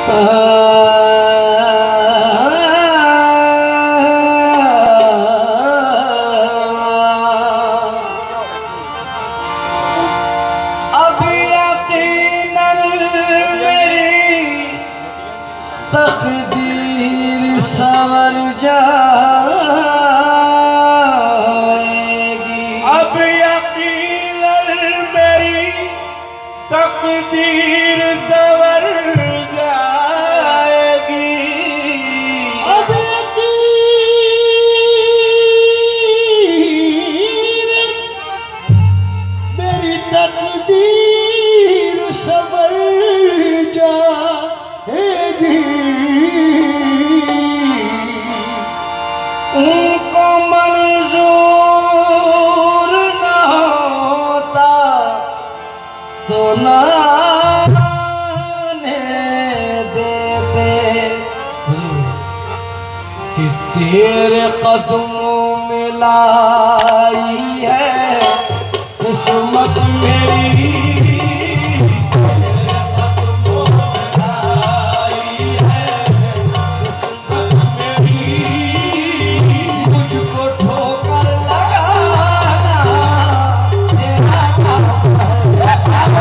अब यकीनन मेरी तकदीर संवर जाएगी। अब यकीनन मेरी तकदीर संवर जाएगी। अब यकीन मेरी तकदीर संवर जाएगी। उनको मंजूर न होता तो ना कि तेरे कदमों में लाई है किस्मत मेरी। तेरे कदमों में लाई है किस्मत मेरी। मुझको ठोकर लगाना तेरा काम है।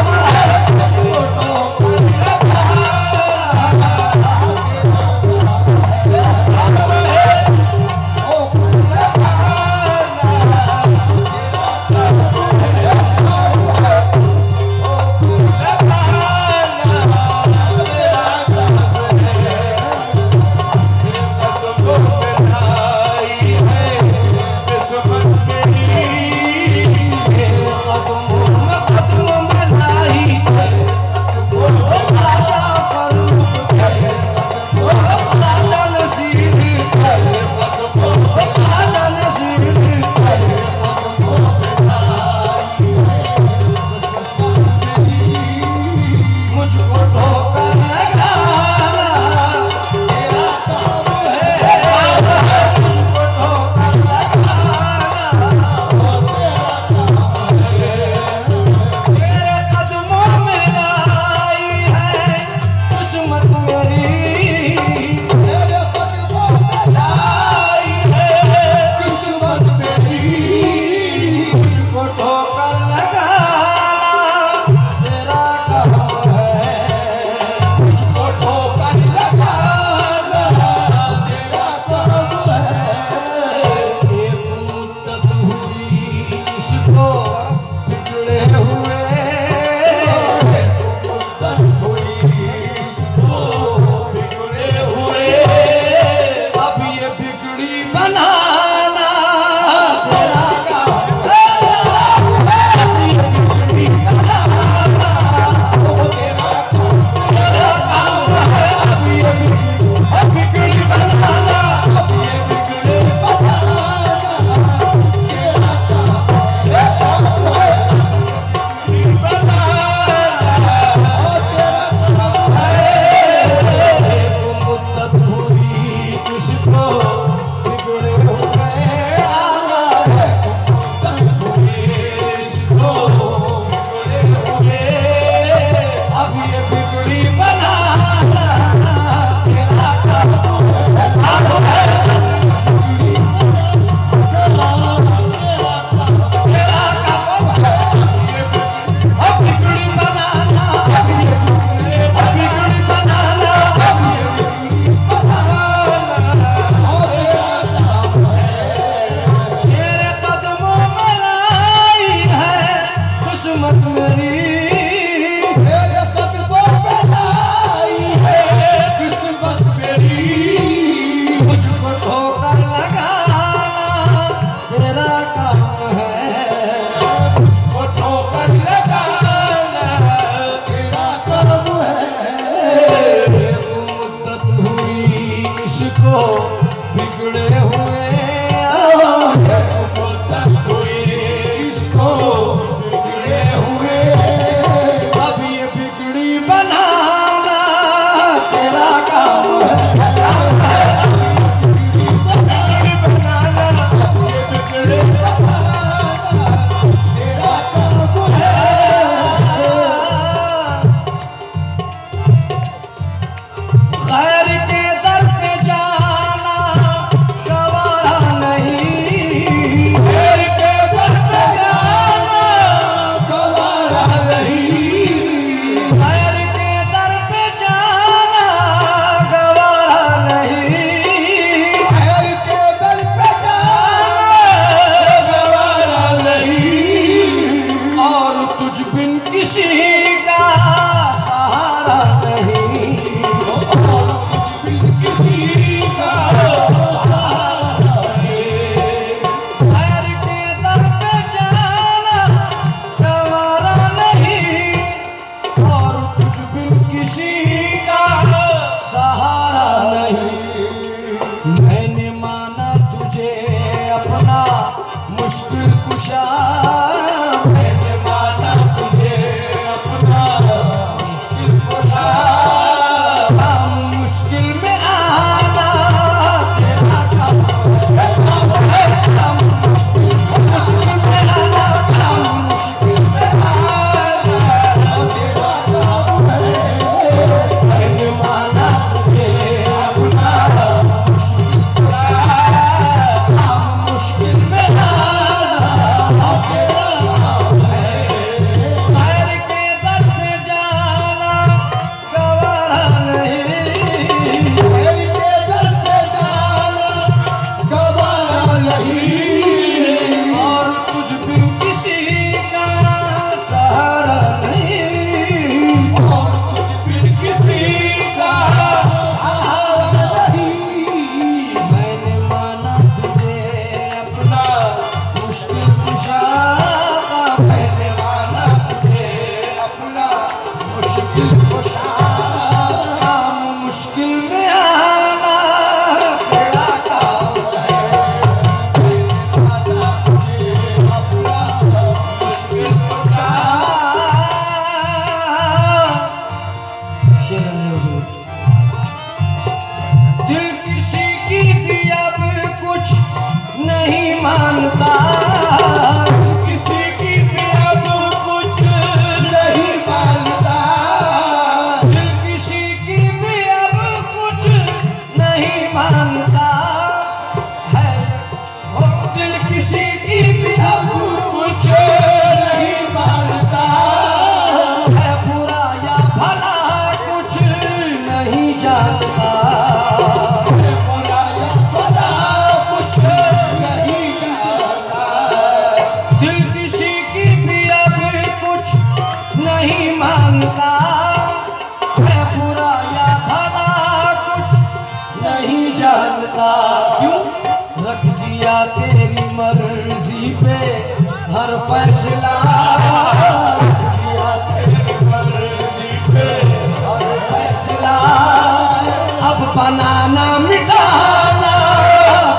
मुझको ठोकर लगाना चरण है हुजूर। दिल किसी की भी अब कुछ नहीं मानता, किसी की भी अब कुछ नहीं मानता, दिल किसी की भी अब कुछ नहीं मानता है। ओ दिल किसी की भी अब कुछ नहीं मानता, है, बुरा या भला कुछ नहीं जानता। बुरा या भला कुछ नहीं जानता, दिल किसी की भी अब कुछ नहीं मानता है, बुरा या भला कुछ नहीं जानता। क्यों रख दिया तेरी मर्जी पे हर फैसला, रख दिया तेरी मर्जी पे हर फैसला। अब बनाना मिटाना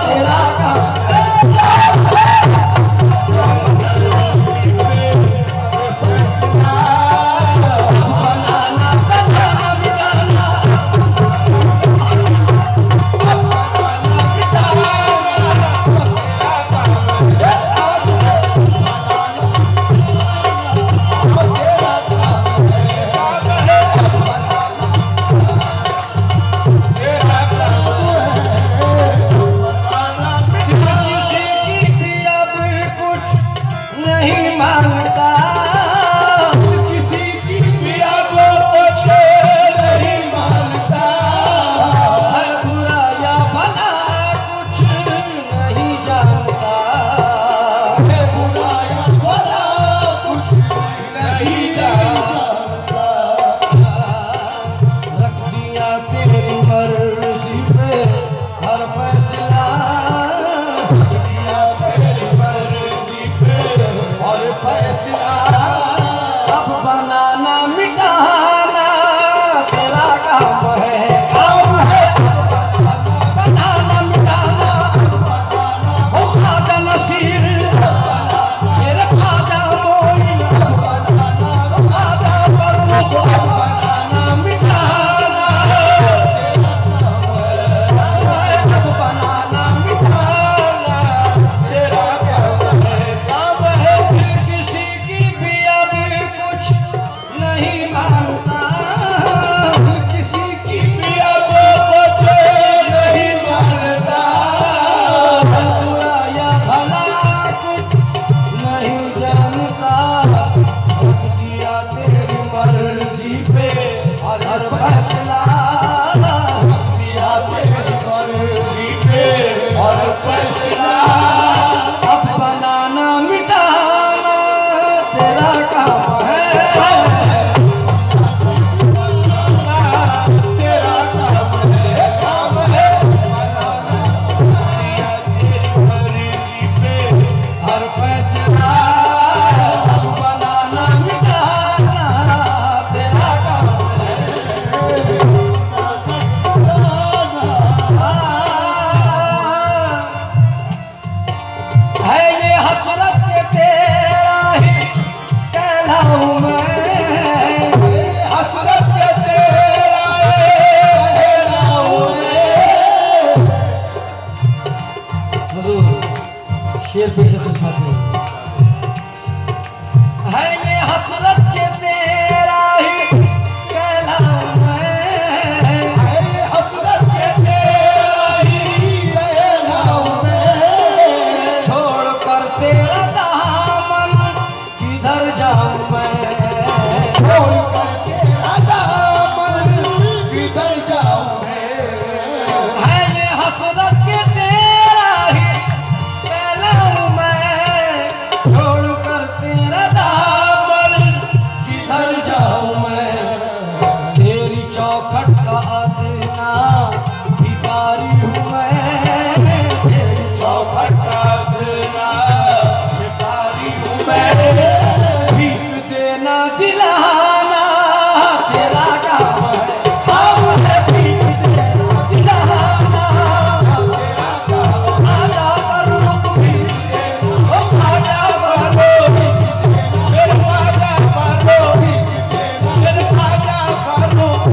तेरा काम है। बनाना बनाना मिटाना किसी की भी अब कुछ नहीं मांगता, किसी की भी अब कुछ नहीं मानता, है बुरा या भला कुछ नहीं जानता। बुरा या भला कुछ नहीं जानता, रख दिया तेरी मर्जी पे हर फैसला, दिया तेरी मर्जी पे हर फैसला। अब बनाना मिटाना तेरा काम है, काम है। बनाना मिटाना ओ ख्वाजा नसीर, मेरे ख्वाजा मोइन, ख्वाजा प्रमुख। बनाना मिटाना अब बनाना मिटाना तेरा काम है, काम है। दिल किसी की भी अब कुछ नहीं मानता, किसी की भी अब कुछ नहीं मानता, बुरा या भला कुछ नहीं जानता। रख दिया तेरी मर्जी पे हर फैसला, रख दिया तेरी मर्जी पे और फैसला। अब बनाना मिटाना तेरा काम है। तेरा काम है, काम है। दिया तेरी मर्जी पे हर फैसला अब बनाना मिटाना तेरा काम है। है ये हसरत के तेरा ही कहलाऊं मैं, हसरत के तेरा हुजूर शेर पेश किस्मत है ये हसरत के तेरा ही कहलाऊं मैं, हसरत के तेरा ही कहलाऊं मैं। छोड़ कर तेरा दामन किधर जाऊं मैं, छोड़ कर तेरा दामन किधर जाऊं मैं। है ये हसरत के तेरा ही कहलाऊं मैं, छोड़ कर तेरा दामन किधर जाऊं मैं। तेरी चौखट का अदना भिखारी हूँ मैं, तेरी चौखट का देना भिखारी हूँ मैं। भीख देना दिलाना तेरा काम है, काम है। भीख देना दिलाना तेरा काम ख्वाजा प्रमुख भीख देना, ओ ख्वाजा प्रमुख मेरे ख्वाजा फारूक, मेरे ख्वाजा फारूक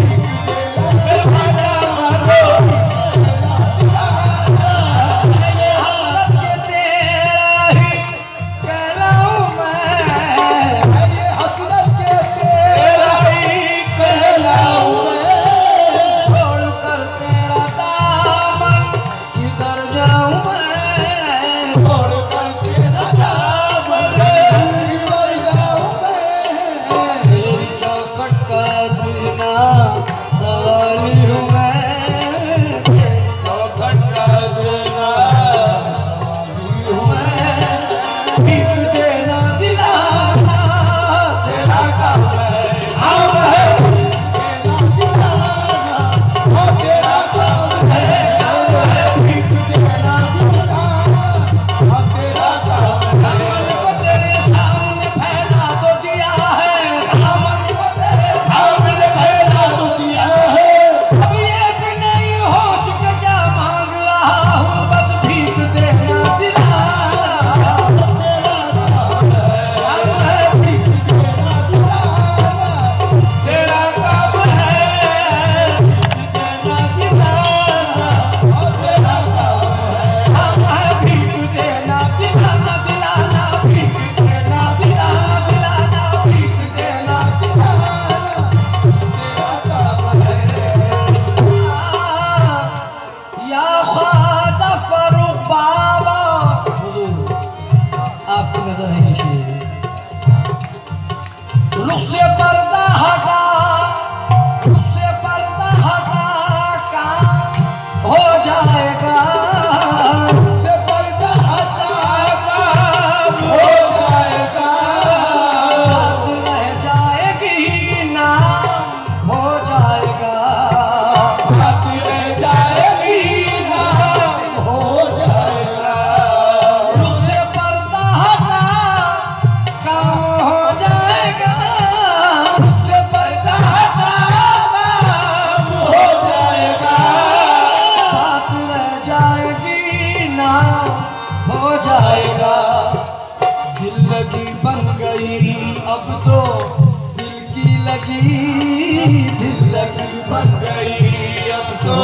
तो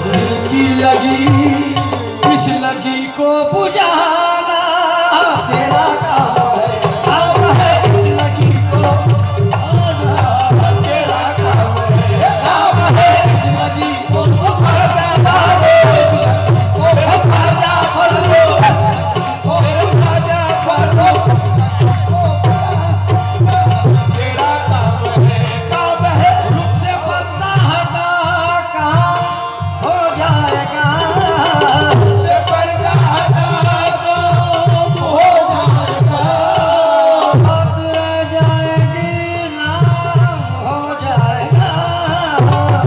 दिल की लगी, इस लगी को बुझाना तेरा काम है इस लगी को बुझाना तेरा काम है इस लगी को बुझाना इस लगी को बुझाना फर्रो को बुझाना फर्रो तेरा काम है रुख से पर्दा हटा काम हो जाएगा से पर्दा हटा तो हो जाएगा, बात रह जाएगी नाम हो जाएगा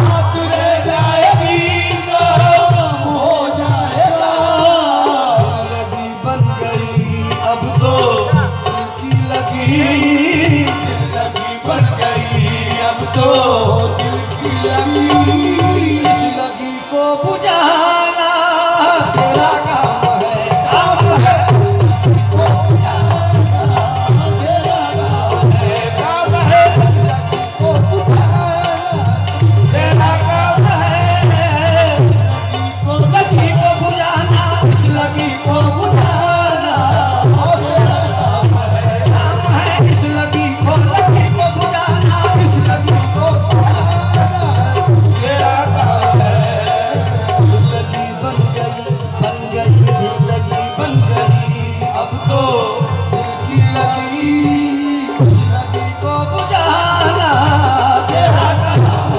बात रह जाएगी तो हो जाएगा। लगी बन गई अब तो दिल की लगी दिल लगी बन गई अब तो दिल की लगी, इस लगी को बुझाना तेरा काम है को बुझाना तेरा काम है, लगी को बुझाना तेरा काम है लगी को लगी को बुझाना इस लगी को बुझाना तेरा काम है इस लगी को बुझाना इस लगी को तेरा काम है। लगी बन गई लगी बन गई अब तो दिल की लगी उस लगी को बुझाना तेरा काम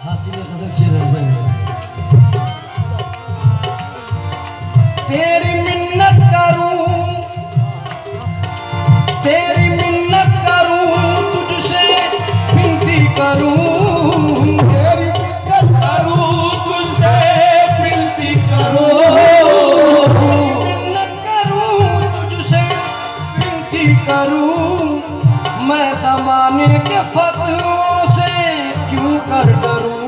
हासिल गजल शेर है तेरी मिन्नत करूं तुझसे विनती करूं तेरी मिन्नत करूं तुझसे विनती करूं, मिन्नत करूं तुझसे विनती करूं मैं ज़माने के फतवों से क्यों कर डरूं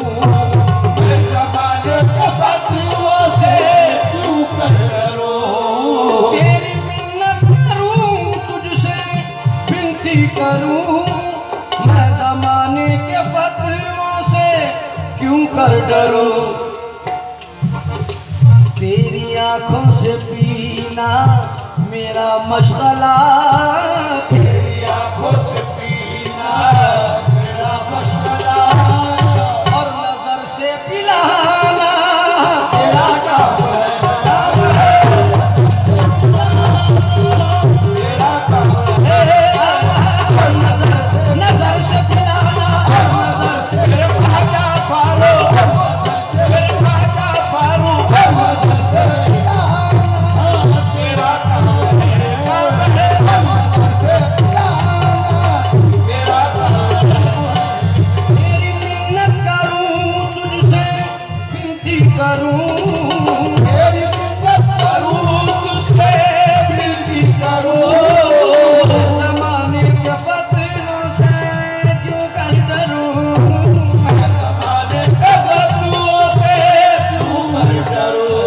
मैं ज़माने के फतवों से क्यों कर डरूं। तेरी मिन्नत करूं तुझसे विनती करूं मैं ज़माने के फतवों से क्यों कर डरूं तेरी आंखों से पीना मेरा मशगला तेरी आंखों से पीना मेरा मशगला, और नजर से पिलाना तेरा काम है तेरा काम है। नजर से पिलाना नजर से मेरे ख्वाजा फारूक, मेरे ख्वाजा फारूक, तेरा काम है तेरा काम तेरी मिन्नत करूं तुझसे विनती करूं तेरी मिन्नत करूं तुझसे विनती करूं, ज़माने के फतवों से क्यों कर डरूं मैं ज़माने के फतवों से क्यों कर डरूं।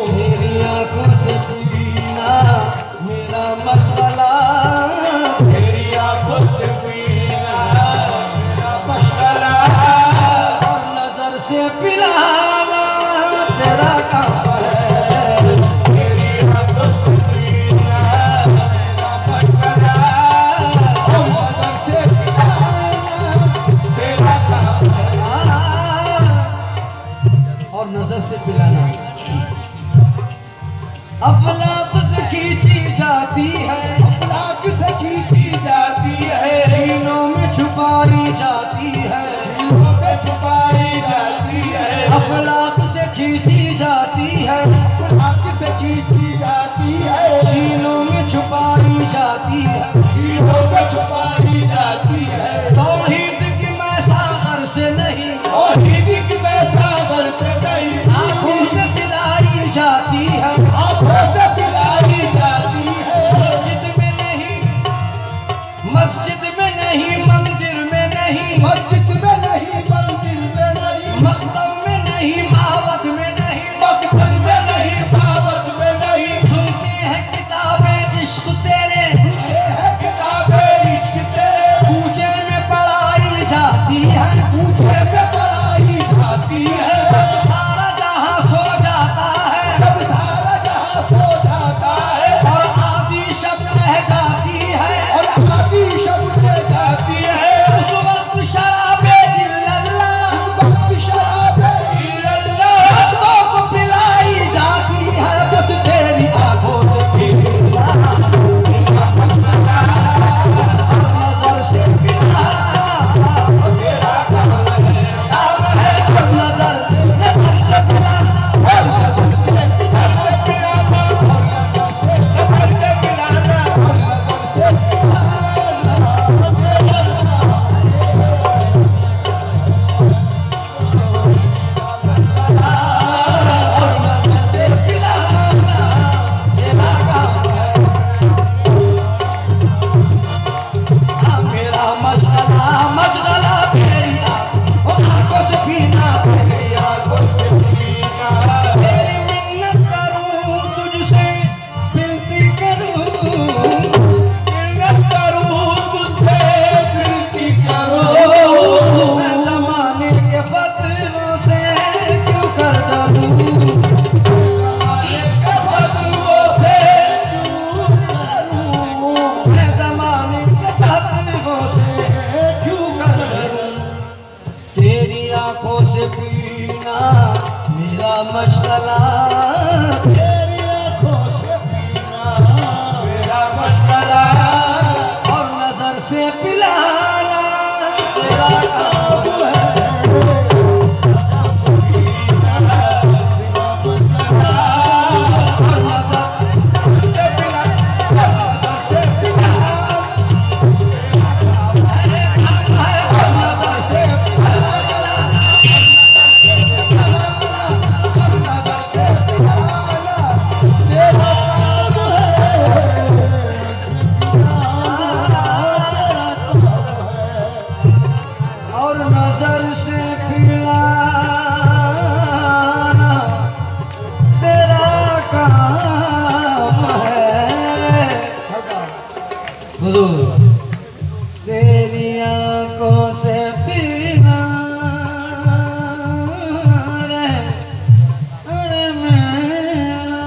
तेरी आंखों से पीना मेरा मशगला तेरी आंखों से पीना मेरा मशगला, और नजर से पिलाना तेरा काम है तेरी आंखों से पीना मेरा मशगला, नजर से पिलाना तेरा काम है। और नजर से पिलाना अफलाक से खींची जाती है लाख से खींची जाती है, सीनों में छुपाई जाती है सीनों में छुपाई जाती है, अफलाक से खींची जाती है लाख से खींची जाती है, सीनों में छुपाई जाती है सीनों में छुपाई जाती है। तौहीद की मैं सागर से नहीं और हिदिक में सागर से नहीं, आंखों से पिलाई जाती है आंखों से पिलाई जाती है, मस्जिद में नहीं मंदिर में नहीं मस्जिद में नहीं मंदिर में नहीं, मकतब में नहीं मावत में नहीं मकतब में नहीं बावत में नहीं, सुनते हैं किताबें इश्क तेरे ये है किताबें मशगला तेरी आंखों से पीना मेरा मशगला और नजर से पिलाना तेरा काम है। आंखों से पीना मेरा मशगला और नजर से पिलाना नजर से पिलाना तेरा काम है। और नजर से पिलाना और नजर से पिलाना तेरा काम है। हुजूर तेरी आंखों से पीना रे अरे मेरा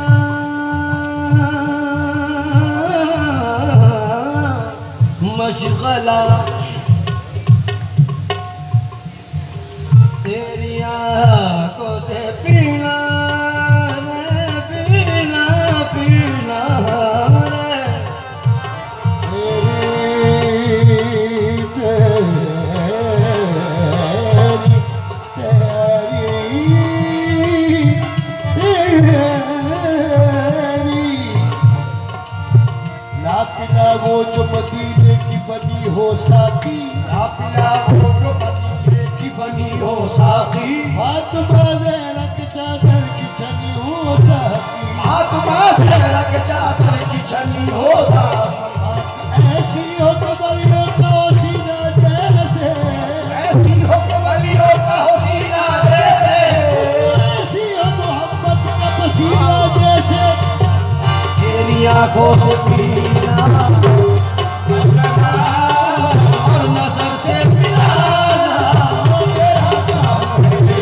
मशगला तेरी आंखों से पीना रे पीना पीना रे वो जो मदीने की बनी हो साकी पिला वो जो मदीने की बनी हो साकी फातिमा ज़हरा के चादर की छनी हो साकी फातिमा ज़हरा के चादर की छनी हो साकी ऐसी हो कमलियों का सीना जैसे ऐसी हो कमलियों का सीना जैसे ऐसी हो मोहब्बत का पसीना जैसे तेरी आंखों से पीना और नजर से पिलाना तेरा काम है।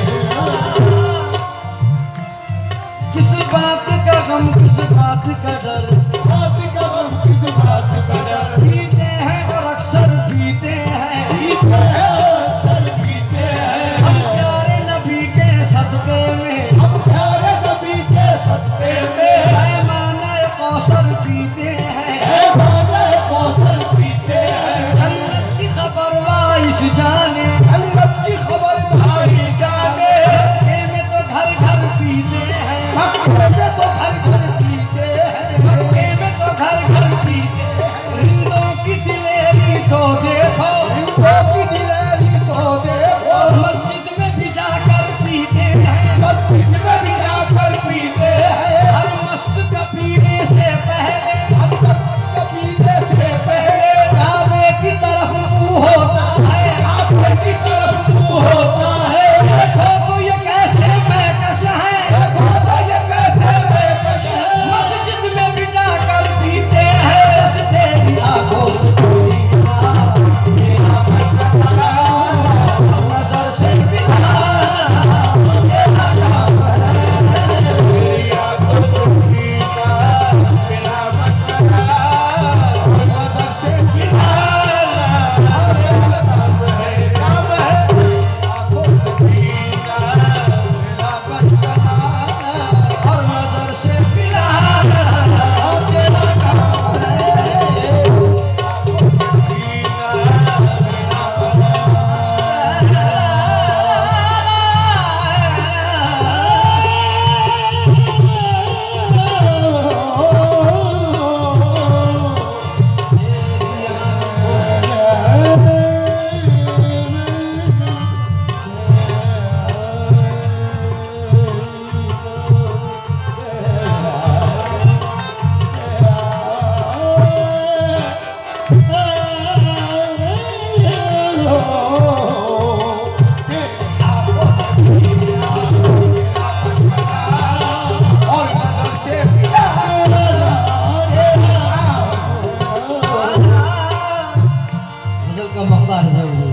किस बात का गम किस बात का डर बात का गम किस बात का डर पीते हैं और अक्सर पीते हैं पीते हैं अक्सर पीते हैं हम प्यारे नबी के सदके में हम प्यारे नबी के सदके में पैमाना कौसर पीते हैं पैमाना कौसर पीते हैं जन्नत की खबर वाइस जाने जन्नत की खबर भाई जाने मक्के में तो घर घर पीते हैं मक्के में तो घर घर पीते हैं मक्के में तो घर घर पीते हैं रिंदों की दिलेरी तो देखो हिंदों की दिलेरी तो देखो मस्जिद में भी जाकर पीते हैं मस्जिद में भी जाकर पीते हैं हर मस्त का पीने से पहले हर वक्त का पीने से पहले काबे की तरफ मुंह होता है आपके की तरफ मुंह होता है देखो तो ये कैसे बेकस है देखो तो ये कैसे बेकस है मस्जिद में भी जाकर पीते हैं बस तेरी आंखों से पीना मेरा मशगला नजर से पिलाना तेरा काम है। तेरी आंखों से पीना मेरा मशगला नजर से पिलाना तेरा काम है आंखों से पीना मेरा मशगला और नजर से पिलाना तेरा काम है। गजल का मकदार है।